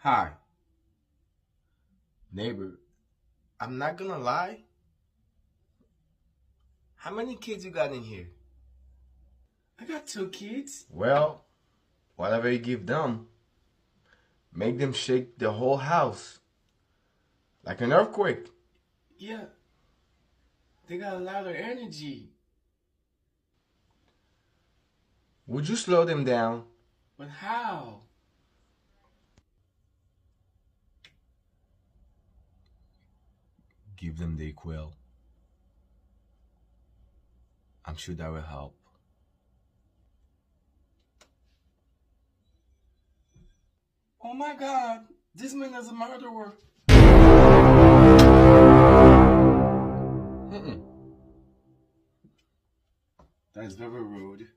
Hi, neighbor. I'm not gonna lie. How many kids you got in here? I got 2 kids. Well, whatever you give them, make them shake the whole house like an earthquake. Yeah, they got a lot of energy. Would you slow them down? But how? Give them the quail. I'm sure that will help. Oh my God, this man is a murderer. Mm-mm. That's very rude.